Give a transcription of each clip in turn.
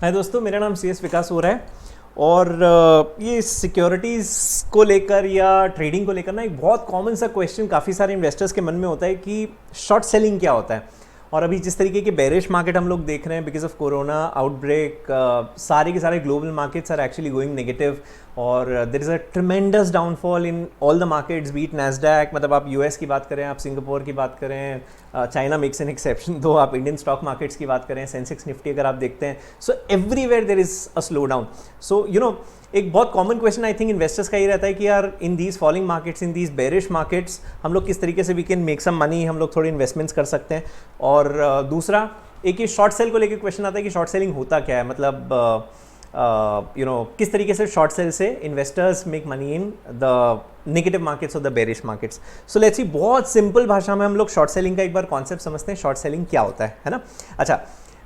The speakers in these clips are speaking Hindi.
हाय दोस्तों, मेरा नाम CS विकास हो रहा है और ये सिक्योरिटीज़ को लेकर या ट्रेडिंग को लेकर ना एक बहुत कॉमन सा क्वेश्चन काफ़ी सारे इन्वेस्टर्स के मन में होता है कि शॉर्ट सेलिंग क्या होता है। और अभी जिस तरीके के बेरिश मार्केट हम लोग देख रहे हैं बिकॉज ऑफ कोरोना आउटब्रेक, सारे के सारे global markets are actually going negative और there is a tremendous downfall in all the markets, beat Nasdaq, मतलब आप यूएस की बात करें, आप सिंगापुर की बात करें, चाइना मेक्स एन एक्सेप्शन, तो आप इंडियन स्टॉक मार्केट्स की बात करें, सेंसेक्स निफ्टी अगर आप देखते हैं, so everywhere there is a slow down. So you know एक बहुत common question I think investors का ये रहता है कि यार in these falling markets, in these bearish markets हम लोग किस तरीके से we can make some money, हम लोग थोड़े इन्वेस्टमेंट्स कर सकते हैं। और दूसरा एक ये शॉर्ट सेल को लेकर क्वेश्चन आता है कि शॉर्ट सेलिंग होता क्या है, मतलब किस तरीके से शॉर्ट सेल से investors make money in the negative markets और the bearish markets. So let's see, बहुत सिंपल भाषा में हम लोग शॉर्ट सेलिंग का एक बार कॉन्सेप्ट समझते हैं, शॉर्ट सेलिंग क्या होता है ना। अच्छा,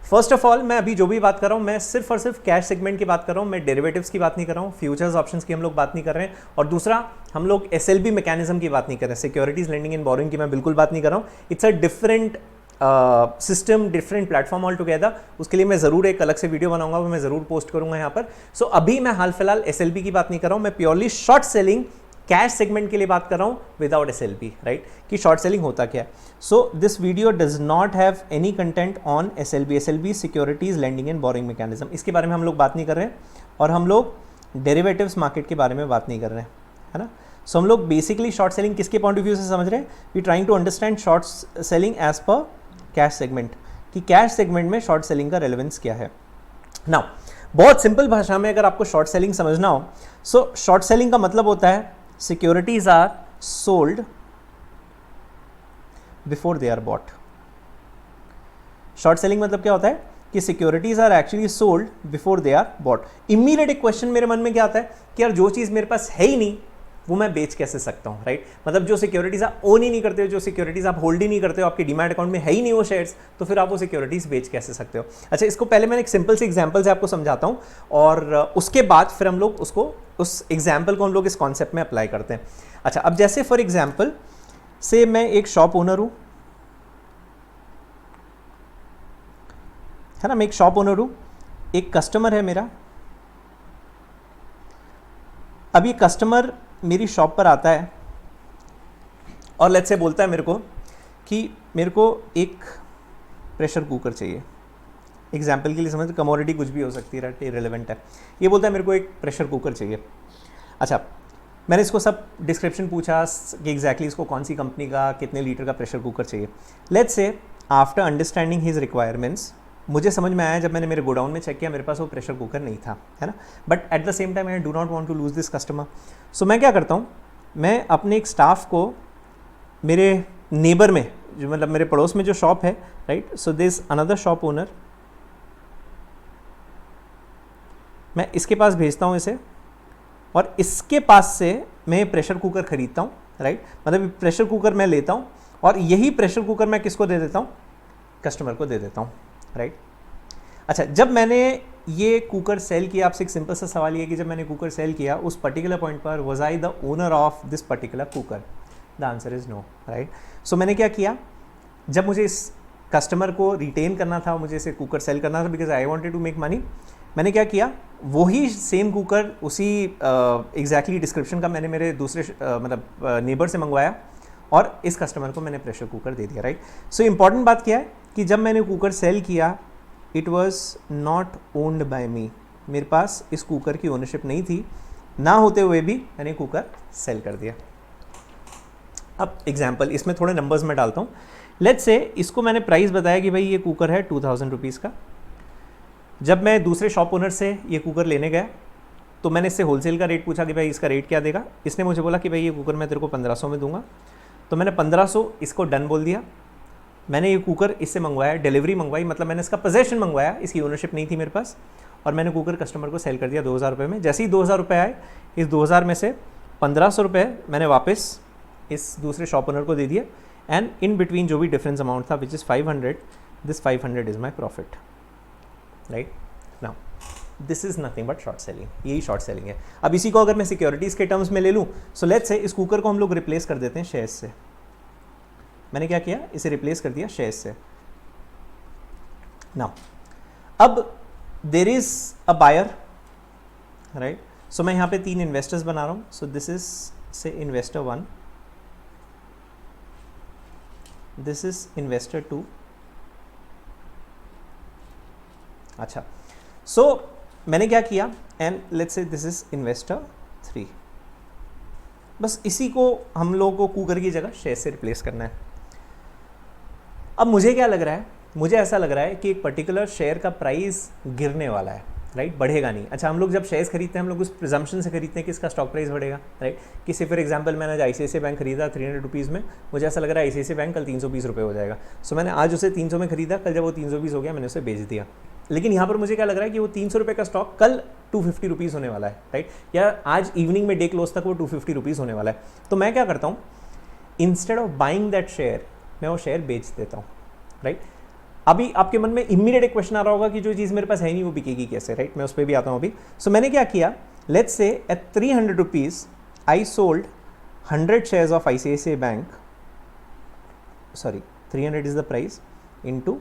फर्स्ट ऑफ ऑल मैं अभी जो भी बात कर रहा हूँ मैं सिर्फ और सिर्फ कैश सेगमेंट की बात कर रहा हूँ, मैं डेरिवेटिव्स की बात नहीं कर रहा हूँ, फ्यूचर्स ऑप्शंस की हम लोग बात नहीं कर रहे हैं। और दूसरा, हम लोग SLB मैकेनिज्म की बात नहीं कर रहे हैं, सिक्योरिटीज लेंडिंग एंड बोरोइंग की मैं बिल्कुल बात नहीं कर रहा हूँ। It's a different system, different platform all together. उसके लिए मैं ज़रूर एक अलग से वीडियो बनाऊंगा, वो मैं ज़रूर पोस्ट करूंगा यहाँ पर। सो अभी मैं हाल फिलहाल SLB की बात नहीं कर रहा हूँ, मैं purely short selling cash segment के लिए बात कर रहा हूँ विदाउट SLB, राइट, कि शॉर्ट सेलिंग होता क्या है। So this video does not have any content on SLB securities lending and boring mechanism, इसके बारे में हम लोग बात नहीं कर रहे हैं। और हम लोग डेरिवेटिव्स मार्केट के बारे में बात नहीं कर रहे हैं, है ना। सो हम लोग बेसिकली शॉर्ट सेलिंग किसके पॉइंट ऑफ व्यू से समझ रहे हैं, we trying to understand short selling as per cash segment, कि कैश सेगमेंट में शॉर्ट सेलिंग का रेलेवेंस क्या है। नाउ बहुत सिंपल भाषा में अगर आपको शॉर्ट सेलिंग समझना हो, सो शॉर्ट सेलिंग का मतलब होता है securities are sold before they are bought. Short selling मतलब क्या होता है कि securities are actually sold before they are bought. Immediate एक क्वेश्चन मेरे मन में क्या आता है कि यार जो चीज मेरे पास है ही नहीं वो मैं बेच कैसे सकता हूँ, राइट। मतलब जो सिक्योरिटीज आप ओन ही नहीं करते हो, जो सिक्योरिटीज आप होल्ड ही नहीं करते हो, आपके डीमैट अकाउंट में है ही नहीं वो शेयर्स, तो फिर आप वो सिक्योरिटीज बेच कैसे सकते हो। अच्छा, इसको पहले मैं एक सिंपल से एग्जांपल से आपको समझाता हूँ और उसके बाद फिर हम लोग उसको, उस एग्जाम्पल को हम लोग इस कॉन्सेप्ट में अप्लाई करते हैं। अच्छा, अब जैसे फॉर एग्जाम्पल से मैं एक शॉप ओनर हूँ, है ना, मैं एक शॉप ओनर हूँ, एक कस्टमर है मेरा। अब ये कस्टमर मेरी शॉप पर आता है और लेट्स से बोलता है मेरे को कि मेरे को एक प्रेशर कुकर चाहिए। एग्जाम्पल के लिए समझ, कमोडिटी कुछ भी हो सकती है, राइट, इरेलेवेंट है। ये बोलता है मेरे को एक प्रेशर कुकर चाहिए। अच्छा, मैंने इसको सब डिस्क्रिप्शन पूछा कि एग्जैक्टली इसको कौन सी कंपनी का, कितने लीटर का प्रेशर कुकर चाहिए। Let's say after understanding his requirements, मुझे समझ में आया जब मैंने मेरे गोडाउन में चेक किया, मेरे पास वो प्रेशर कुकर नहीं था, है ना। But at the same time I do not want to lose this customer. So मैं क्या करता हूँ, मैं अपने एक स्टाफ को मेरे नेबर में, जो मतलब मेरे पड़ोस में जो शॉप है, right, so this another shop owner, मैं इसके पास भेजता हूँ इसे और इसके पास से मैं प्रेशर कुकर खरीदता हूँ, राइट। मतलब प्रेशर कुकर मैं लेता हूँ और यही प्रेशर कुकर मैं किसको दे देता हूँ, कस्टमर को दे देता हूँ, राइट। अच्छा, जब मैंने ये कुकर सेल किया, आपसे एक सिंपल सा सवाल ये कि जब मैंने कुकर सेल किया उस पर्टिकुलर पॉइंट पर was I the owner of this particular cooker, the answer is no, right. So मैंने क्या किया, जब मुझे इस कस्टमर को रिटेन करना था, मुझे इसे कुकर सेल करना था because I wanted to make money, मैंने क्या किया, वही सेम कुकर उसी एग्जैक्टली डिस्क्रिप्शन का मैंने मेरे दूसरे मतलब नेबर से मंगवाया और इस कस्टमर को मैंने प्रेशर कुकर दे दिया, राइट। सो इंपॉर्टेंट बात क्या है कि जब मैंने कुकर सेल किया, it was not owned by me, मेरे पास इस कुकर की ओनरशिप नहीं थी, ना होते हुए भी मैंने कुकर सेल कर दिया। अब एग्जाम्पल, इसमें थोड़े नंबर्स में डालता हूँ। लेट्स से इसको मैंने प्राइस बताया कि भाई ये कुकर है 2000 रुपीज़ का। जब मैं दूसरे शॉप ओनर से ये कुकर लेने गया तो मैंने इससे होलसेल का रेट पूछा कि भाई इसका रेट क्या देगा। इसने मुझे बोला कि भाई ये कुकर मैं तेरे को 1500 में दूंगा। तो मैंने 1500 इसको डन बोल दिया। मैंने ये कुकर इससे मंगवाया, डिलीवरी मंगवाई, मतलब मैंने इसका पोजेशन मंगवाया, इसकी ओनरशिप नहीं थी मेरे पास, और मैंने कुकर कस्टमर को सेल कर दिया 2000 रुपये में। जैसे ही 2000 रुपये आए, इस 2000 में से 1500 रुपये मैंने वापस इस दूसरे शॉप ओनर को दे दिया एंड इन बिटवीन जो भी डिफरेंस अमाउंट था which is 500, this 500 is my profit, right. Now this is nothing but short selling, यही शॉर्ट सेलिंग है। अब इसी को अगर मैं सिक्योरिटीज़ के टर्म्स में ले लूँ, सो लेट्स से इस कुकर को हम लोग रिप्लेस कर देते हैं शेयर्स से। मैंने क्या किया, इसे रिप्लेस कर दिया शेयर्स से। नाउ अब there is a buyer, right. So मैं यहाँ पे 3 इन्वेस्टर्स बना रहा हूँ। So this is say investor 1, this is investor 2। अच्छा, सो मैंने क्या किया, and let's say this is investor 3। बस इसी को हम लोगों को कूकर की जगह शेयर से रिप्लेस करना है। अब मुझे क्या लग रहा है, मुझे ऐसा लग रहा है कि एक पर्टिकुलर शेयर का प्राइस गिरने वाला है, राइट, बढ़ेगा नहीं। अच्छा, हम लोग जब शेयर्स खरीदते हैं हम लोग उस प्रिजम्पशन से खरीदते हैं कि इसका स्टॉक प्राइस बढ़ेगा, राइट। किसी फॉर एग्जांपल मैंने आज ICICI बैंक खरीदा 300 रुपीज़ में, मुझे ऐसा लग रहा है ICICI बैंक कल 320 रुपये हो जाएगा। सो मैंने आज उसे 300 में खरीदा, कल जब वो 320 हो गया मैंने उसे बेच दिया। लेकिन यहाँ पर मुझे क्या लग रहा है कि वो 300 रुपये का स्टॉक कल 250 रुपीज़ होने वाला है, राइट, या आज इवनिंग में डे क्लोज तक वो 250 रुपीज़ होने वाला है। तो मैं क्या करता हूँ, instead of buying that share मैं वो शेयर बेच देता हूँ, राइट। अभी आपके मन में इमीडिएट एक क्वेश्चन आ रहा होगा कि जो चीज़ मेरे पास है नहीं वो बिकेगी कैसे, राइट। मैं उस पर भी आता हूँ अभी। सो मैंने क्या किया, let's say at 300 rupees I sold 100 shares of ICICI bank, sorry 300 is the price into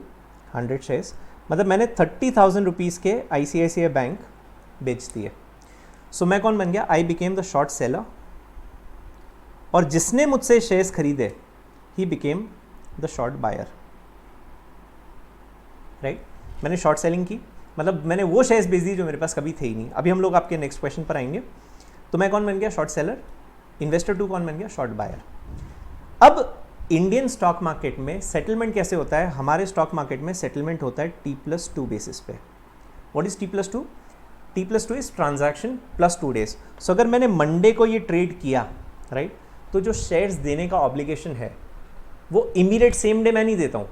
100 shares, मतलब मैंने 30,000 रुपीज़ के ICICI बैंक बेच दिए। सो मैं कौन बन गया, I became the short seller, और जिसने मुझसे शेयर्स खरीदे ही became the short buyer, right. मैंने शॉर्ट सेलिंग की, मतलब मैंने वो शेयर्स बेच दिए जो मेरे पास कभी थे ही नहीं। अभी हम लोग आपके नेक्स्ट क्वेश्चन पर आएंगे। तो मैं कौन बन गया, शॉर्ट सेलर। इन्वेस्टर 2 कौन बन गया, शॉर्ट बायर। अब इंडियन स्टॉक मार्केट में सेटलमेंट कैसे होता है, हमारे स्टॉक मार्केट में सेटलमेंट होता है T+2 बेसिस पे। What is T+2? T+2 is transaction plus 2 days. So अगर मैंने मंडे को ये ट्रेड किया, राइट, तो जो शेयर्स देने का ऑब्लिगेशन है वो इमीडिएट सेम डे मैं नहीं देता हूँ,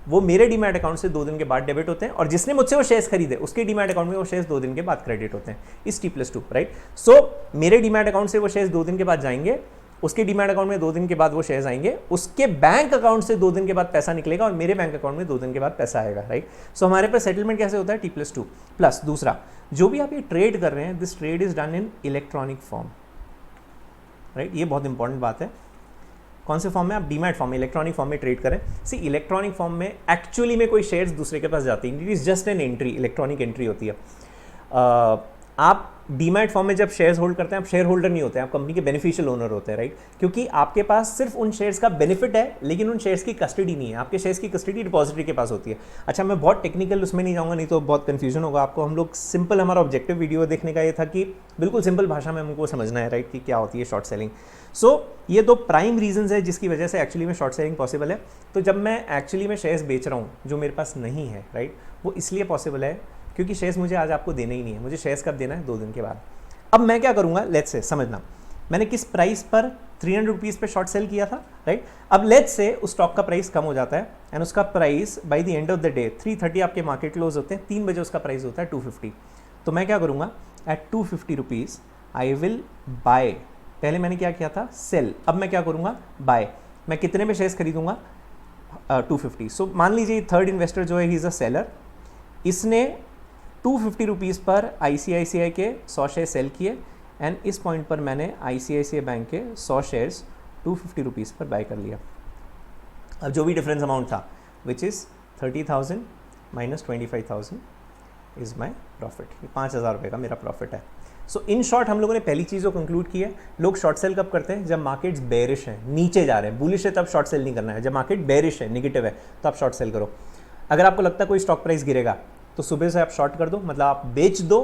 वो मेरे डीमैट अकाउंट से 2 दिन के बाद डेबिट होते हैं, और जिसने मुझसे वो शेयर्स खरीदे उसके डीमैट अकाउंट में वो शेयर्स 2 दिन के बाद क्रेडिट होते हैं, इस T+2, राइट। सो मेरे डीमैट अकाउंट से वो शेयर्स 2 दिन के बाद जाएंगे, उसके डीमैट अकाउंट में 2 दिन के बाद वो शेयर्स आएंगे, उसके बैंक अकाउंट से 2 दिन के बाद पैसा निकलेगा और मेरे बैंक अकाउंट में 2 दिन के बाद पैसा आएगा, राइट। सो हमारे पास सेटलमेंट कैसे होता है, T+2 प्लस दूसरा, जो भी आप ये ट्रेड कर रहे हैं, this trade is done in electronic form, right. ये बहुत इंपॉर्टेंट बात है। कौन से फॉर्म में, आप डीमैट फॉर्म में, इलेक्ट्रॉनिक फॉर्म में ट्रेड करें। सी इलेक्ट्रॉनिक फॉर्म में एक्चुअली में कोई शेयर्स दूसरे के पास जाती है, it is just an entry, electronic entry होती है। आप डीमैट फॉर्म में जब शेयर्स होल्ड करते हैं आप शेयर होल्डर नहीं होते हैं, आप कंपनी के बेनिफिशियल ओनर होते हैं, राइट। क्योंकि आपके पास सिर्फ उन शेयर्स का बेनिफिट है लेकिन उन शेयर्स की कस्टडी नहीं है, आपके शेयर्स की कस्टडी डिपॉजिटरी के पास होती है। अच्छा, मैं बहुत टेक्निकल उसमें नहीं जाऊंगा, नहीं तो बहुत कंफ्यूजन होगा आपको। हम लोग सिंपल, हमारा ऑब्जेक्टिव वीडियो देखने का ये था कि बिल्कुल सिंपल भाषा में हमको समझना है, राइट, कि क्या होती है शॉर्ट सेलिंग। सो ये 2 प्राइम रीजंस है जिसकी वजह से एक्चुअली में शॉर्ट सेलिंग पॉसिबल है। तो जब मैं एक्चुअली में शेयर्स बेच रहा हूँ जो मेरे पास नहीं है, राइट, वो इसलिए पॉसिबल है क्योंकि शेयर्स मुझे आज आपको देना ही नहीं है, मुझे शेयर्स कब देना है, 2 दिन के बाद। अब मैं क्या करूंगा, लेट्स से समझना, मैंने किस प्राइस पर 300 रुपीज़ पे शॉर्ट सेल किया था, राइट। अब लेट्स से उस स्टॉक का प्राइस कम हो जाता है एंड उसका price by the end of the day 3:30 आपके मार्केट क्लोज होते हैं, 3 बजे उसका प्राइस होता है 250। तो मैं क्या करूंगा, at 250 rupees I will buy. पहले मैंने क्या किया था, सेल, अब मैं क्या करूंगा, बाय। मैं कितने में शेयर्स खरीदूंगा, 250। सो मान लीजिए थर्ड इन्वेस्टर जो है, ही इज़ अ सेलर, इसने 250 रुपीज़ पर ICICI के 100 शेयर सेल किए एंड इस पॉइंट पर मैंने ICICI बैंक के 100 शेयर्स 250 रुपीज़ पर बाय कर लिया। अब जो भी डिफरेंस अमाउंट था, which is 30,000 minus 25,000 is my profit. ये 5,000 रुपये का मेरा प्रॉफिट है। सो इन शॉर्ट हम लोगों ने पहली चीज़ को कंक्लूड की है, लोग शॉर्ट सेल कब करते हैं, जब मार्केट्स बेरिश हैं, नीचे जा रहे हैं। बुलिश है तब शॉर्ट सेल नहीं करना है, जब मार्केट बेरिश है, नेगेटिव है, तो आप शॉर्ट सेल करो। अगर आपको लगता है कोई स्टॉक प्राइस गिरेगा तो सुबह से आप शॉर्ट कर दो, मतलब आप बेच दो,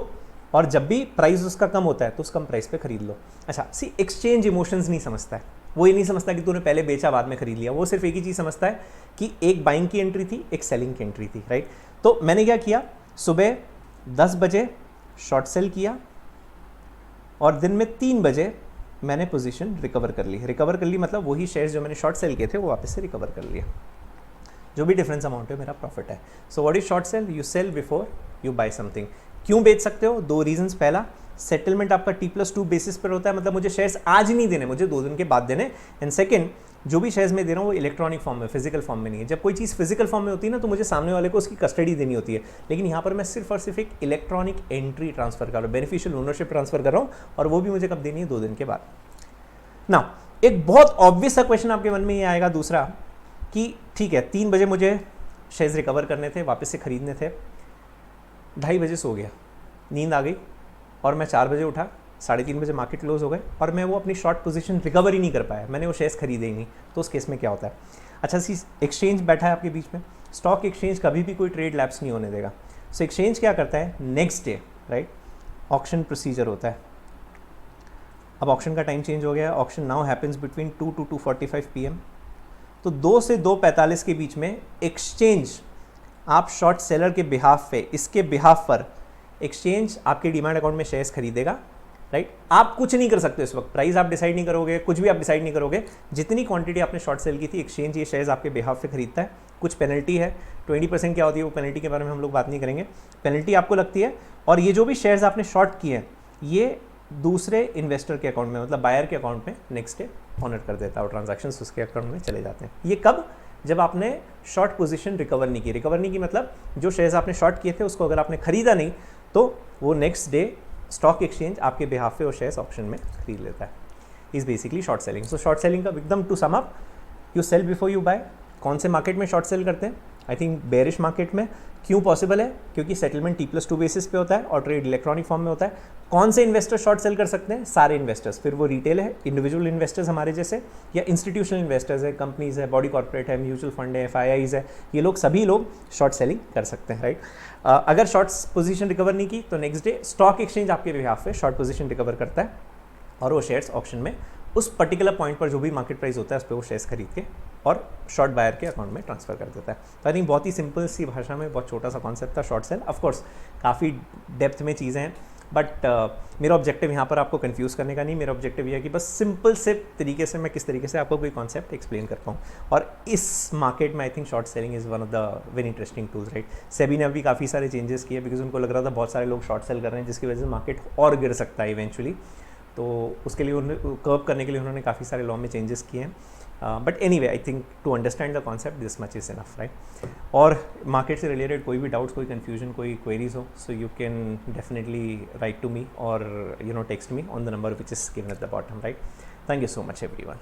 और जब भी प्राइस उसका कम होता है तो उस कम प्राइस पे खरीद लो। अच्छा, सी एक्सचेंज इमोशंस नहीं समझता है, वो ये नहीं समझता कि तूने पहले बेचा बाद में खरीद लिया, वो सिर्फ एक ही चीज़ समझता है कि एक बाइंग की एंट्री थी, एक सेलिंग की एंट्री थी, राइट। तो मैंने क्या किया, सुबह 10 बजे शॉर्ट सेल किया और दिन में 3 बजे मैंने पोजीशन रिकवर कर ली, मतलब वही शेयर्स जो मैंने शॉर्ट सेल किए थे वो वापस से रिकवर कर लिए। जो भी डिफरेंस अमाउंट है मेरा प्रॉफिट है। So what is short sell, you sell before you buy something. क्यों बेच सकते हो, 2 रीजंस। पहला, सेटलमेंट आपका T+2 बेसिस पर होता है, मतलब मुझे शेयर्स आज नहीं देने, मुझे 2 दिन के बाद देने। एंड सेकंड, जो भी शेयर्स मैं दे रहा हूँ वो इलेक्ट्रॉनिक फॉर्म में, फिजिकल फॉर्म में नहीं है। जब कोई चीज़ फिजिकल फॉर्म में होती है ना तो मुझे सामने वाले को उसकी कस्टडी देनी होती है, लेकिन यहाँ पर मैं सिर्फ और सिर्फ एक इलेक्ट्रॉनिक एंट्री ट्रांसफर कर रहा हूँ, बेनिफिशियल ओनरशिप ट्रांसफर कर रहा हूँ, और वो भी मुझे कब देनी है, 2 दिन के बाद। ना एक बहुत ऑब्वियस सा क्वेश्चन आपके मन में ये आएगा दूसरा, कि ठीक है 3 बजे मुझे शेयर्स रिकवर करने थे, वापस से खरीदने थे, 2:30 बजे सो गया, नींद आ गई और मैं 4 बजे उठा, 3:30 बजे मार्केट क्लोज हो गए और मैं वो अपनी शॉर्ट पोजीशन रिकवर ही नहीं कर पाया, मैंने वो शेयर्स खरीदे ही नहीं, तो उस केस में क्या होता है? अच्छा सी एक्सचेंज बैठा है आपके बीच में, स्टॉक एक्सचेंज कभी भी कोई ट्रेड लैप्स नहीं होने देगा। सो एक्सचेंज क्या करता है, next day right auction procedure होता है। अब ऑक्शन का टाइम चेंज हो गया है, auction now happens between 2 to 2:45 PM। तो 2 से 2:45 के बीच में एक्सचेंज आप शॉर्ट सेलर के बिहाफ पे, इसके बिहाफ पर एक्सचेंज आपके डीमैट अकाउंट में शेयर्स खरीदेगा राइट। आप कुछ नहीं कर सकते इस वक्त, प्राइस आप डिसाइड नहीं करोगे, कुछ भी आप डिसाइड नहीं करोगे, जितनी क्वांटिटी आपने शॉर्ट सेल की थी एक्सचेंज ये शेयर्स आपके बिहाफ पे खरीदता है। कुछ पेनल्टी है, 20% क्या होती है वो पेनल्टी के बारे में हम लोग बात नहीं करेंगे, पेनल्टी आपको लगती है। और ये जो भी शेयर्स आपने शॉर्ट किए हैं ये दूसरे इन्वेस्टर के अकाउंट में, मतलब बायर के अकाउंट में नेक्स्ट डे ऑनर कर देता है और ट्रांजैक्शंस उसके अकाउंट में चले जाते हैं। ये कब? जब आपने शॉर्ट पोजीशन रिकवर नहीं की मतलब जो शेयर्स आपने शॉर्ट किए थे उसको अगर आपने खरीदा नहीं तो वो नेक्स्ट डे स्टॉक एक्सचेंज आपके बिहाफ पे वो शेयर्स ऑप्शन में खरीद लेता है। Is basically short selling. So short selling का एकदम to sum up, you sell before you buy. कौन से मार्केट में शॉर्ट सेल करते हैं? आई थिंक बेरिश मार्केट में। क्यों पॉसिबल है? क्योंकि सेटलमेंट T+2 बेसिस पे होता है और ट्रेड इलेक्ट्रॉनिक फॉर्म में होता है। कौन से इन्वेस्टर शॉर्ट सेल कर सकते हैं? सारे इन्वेस्टर्स, फिर वो रिटेल है, इंडिविजुअल इन्वेस्टर्स हमारे जैसे, या इंस्टीट्यूशनल इन्वेस्टर्स है, कंपनीज है, बॉडी कॉर्पोरेट है, म्यूचुअल फंड है, FIIs है, ये लोग सभी लोग शॉर्ट सेलिंग कर सकते हैं राइट। अगर शॉर्ट पोजीशन रिकवर नहीं की तो नेक्स्ट डे स्टॉक एक्सचेंज आपके बिहाफ पे शॉर्ट पोजीशन रिकवर करता है और वो शेयर्स ऑप्शन में उस पर्टिकुलर पॉइंट पर जो भी मार्केट प्राइस होता है उस पर वो शेयर्स खरीद के और शॉर्ट बायर के अकाउंट में ट्रांसफर कर देता है। तो आई थिंक बहुत ही सिंपल सी भाषा में बहुत छोटा सा कॉन्सेप्ट था शॉर्ट सेल। ऑफकोर्स काफ़ी डेप्थ में चीज़ें हैं बट मेरा ऑब्जेक्टिव यहाँ पर आपको कंफ्यूज करने का नहीं, मेरा ऑब्जेक्टिव ये है कि बस सिंपल से तरीके से मैं किस तरीके से आपको कोई कॉन्सेप्ट एक्सप्लेन कर पाऊँ। और इस मार्केट में I think short selling is one of the very interesting tools right. SEBI ने अभी काफ़ी सारे चेंजेस किए बिकॉज उनको लग रहा था बहुत सारे लोग शॉर्ट सेल कर रहे हैं जिसकी वजह से मार्केट और गिर सकता है इवेंचुअली। तो उसके लिए उन्होंने कर्व करने के लिए उन्होंने काफ़ी सारे लॉ में चेंजेस किए हैं। But anyway I think to understand the concept this much is enough right. और मार्केट से रिलेटेड कोई भी डाउट्स, कोई कन्फ्यूजन, कोई क्वेरीज हो so you can definitely write to me और text me on the number which is given at the bottom right. Thank you so much everyone.